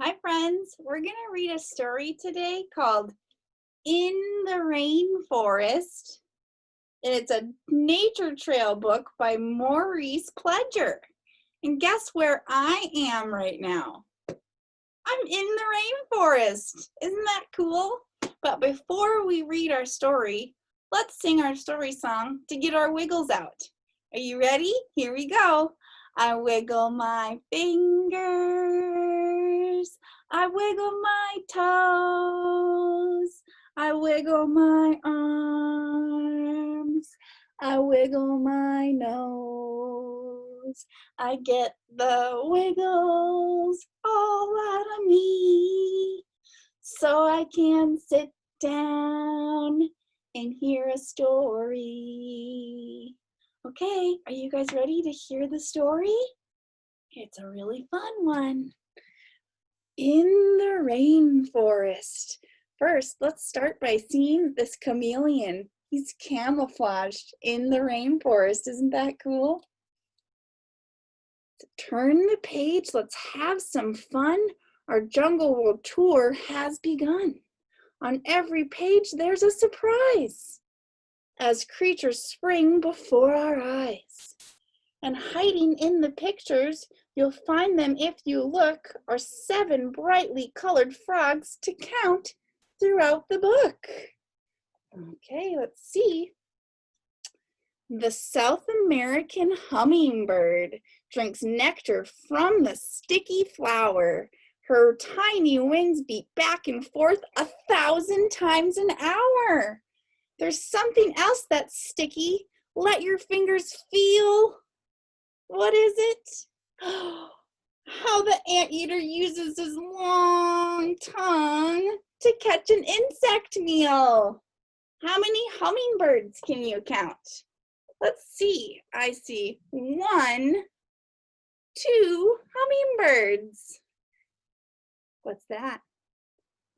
Hi friends, we're going to read a story today called In the Rainforest. It's a nature trail book by Maurice Pledger. And guess where I am right now? I'm in the rainforest. Isn't that cool? But before we read our story, let's sing our story song to get our wiggles out. Are you ready? Here we go. I wiggle my fingers. I wiggle my toes. I wiggle my arms. I wiggle my nose. I get the wiggles all out of me, so I can sit down and hear a story. Okay, are you guys ready to hear the story? It's a really fun one. In the rainforest. First, let's start by seeing this chameleon. He's camouflaged in the rainforest. Isn't that cool? Turn the page. Let's have some fun. Our Jungle World tour has begun. On every page, there's a surprise as creatures spring before our eyes. And hiding in the pictures, you'll find them if you look, are 7 brightly colored frogs to count throughout the book. Okay, let's see. The South American hummingbird drinks nectar from the sticky flower. Her tiny wings beat back and forth 1,000 times an hour. There's something else that's sticky. Let your fingers feel. What is it? How the anteater uses his long tongue to catch an insect meal. How many hummingbirds can you count? Let's see. I see 1, 2 hummingbirds. What's that?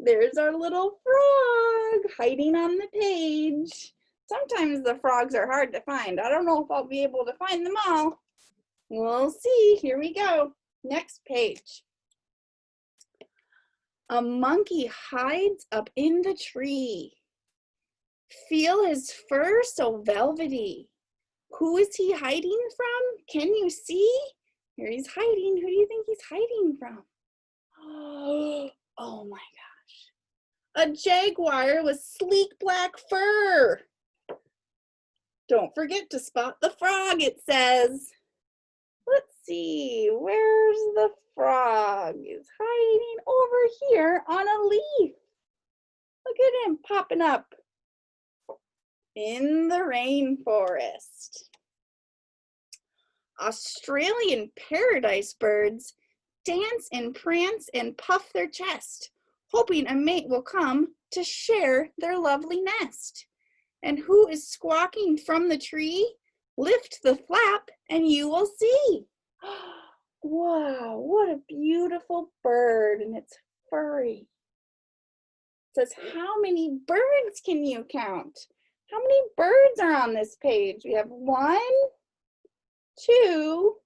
There's our little frog hiding on the page. Sometimes the frogs are hard to find. I don't know if I'll be able to find them all. We'll see. Here we go. Next page. A monkey hides up in the tree. Feel his fur so velvety. Who is he hiding from? Can you see? Here he's hiding. Who do you think he's hiding from? Oh my gosh. A jaguar with sleek black fur. Don't forget to spot the frog, it says. Let's see, where's the frog? He's hiding over here on a leaf. Look at him popping up in the rainforest. Australian paradise birds dance and prance and puff their chest, hoping a mate will come to share their lovely nest. And who is squawking from the tree? Lift the flap and you will see. Wow, what a beautiful bird, and it's furry. It says, how many birds can you count? How many birds are on this page? We have 1, 2,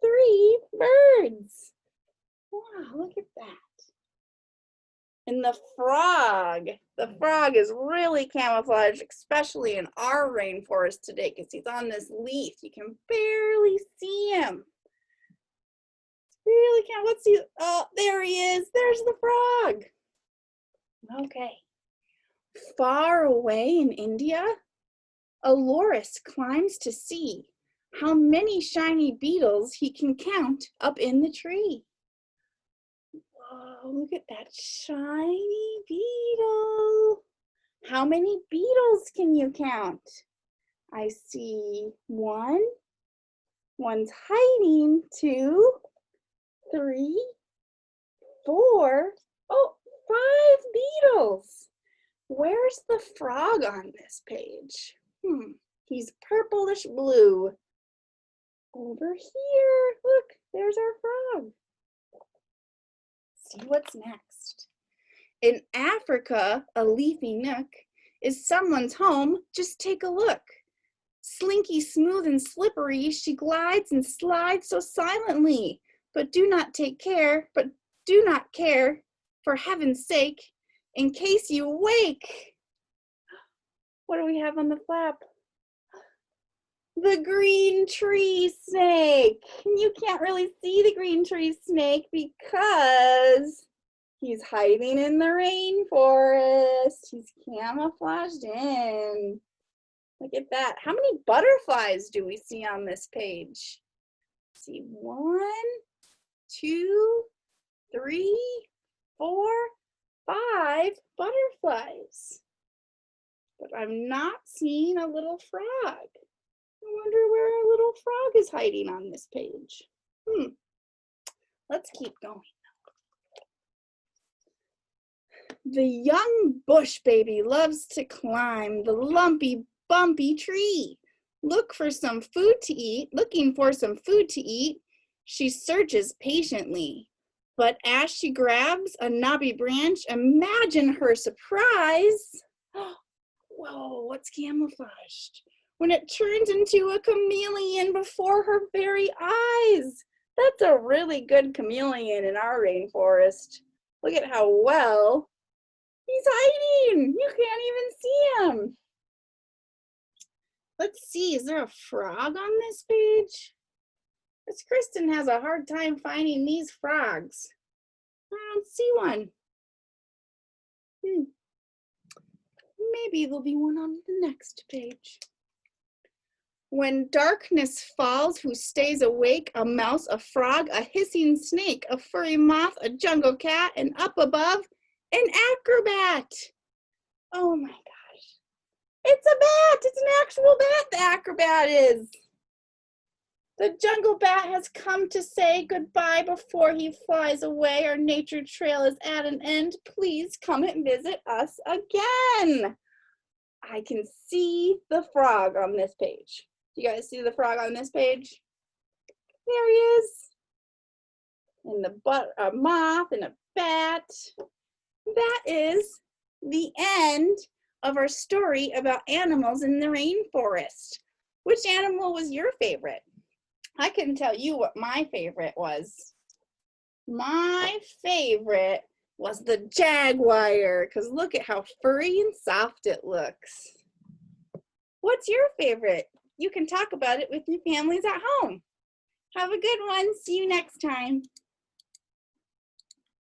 3 birds. Wow, look at that. And the frog is really camouflaged, especially in our rainforest today because he's on this leaf. You can barely see him. Really can't, let's see, oh, there he is. There's the frog. Okay. Far away in India, a loris climbs to see how many shiny beetles he can count up in the tree. Whoa, look at that shiny beetle. How many beetles can you count? I see 1. One's hiding. 2, 3, 4. Oh, 5 beetles. Where's the frog on this page? He's purplish blue. Over here, look, there's our frog. See what's next. In Africa, a leafy nook is someone's home. Just take a look. Slinky, smooth, and slippery, she glides and slides so silently. But do not take care, but do not care, for heaven's sake, in case you wake. What do we have on the flap? The green tree snake. You can't really see the green tree snake because he's hiding in the rainforest. He's camouflaged in. Look at that. How many butterflies do we see on this page? Let's see, 1, 2, 3, 4, 5 butterflies. But I'm not seeing a little frog. I wonder where our little frog is hiding on this page. Let's keep going. The young bush baby loves to climb the lumpy, bumpy tree. Looking for some food to eat, she searches patiently. But as she grabs a knobby branch, imagine her surprise. Whoa, what's camouflaged? When it turns into a chameleon before her very eyes. That's a really good chameleon in our rainforest. Look at how well he's hiding. You can't even see him. Let's see, is there a frog on this page? Because Kristen has a hard time finding these frogs. I don't see one. Maybe there'll be one on the next page. When darkness falls, who stays awake? A mouse, a frog, a hissing snake, a furry moth, a jungle cat, and up above, an acrobat. Oh my gosh. It's a bat. It's an actual bat, the acrobat is. The jungle bat has come to say goodbye before he flies away. Our nature trail is at an end. Please come and visit us again. I can see the frog on this page. Do you guys see the frog on this page? There he is. And a moth and a bat. That is the end of our story about animals in the rainforest. Which animal was your favorite? I can tell you what my favorite was. My favorite was the jaguar, because look at how furry and soft it looks. What's your favorite? You can talk about it with your families at home. Have a good one. See you next time.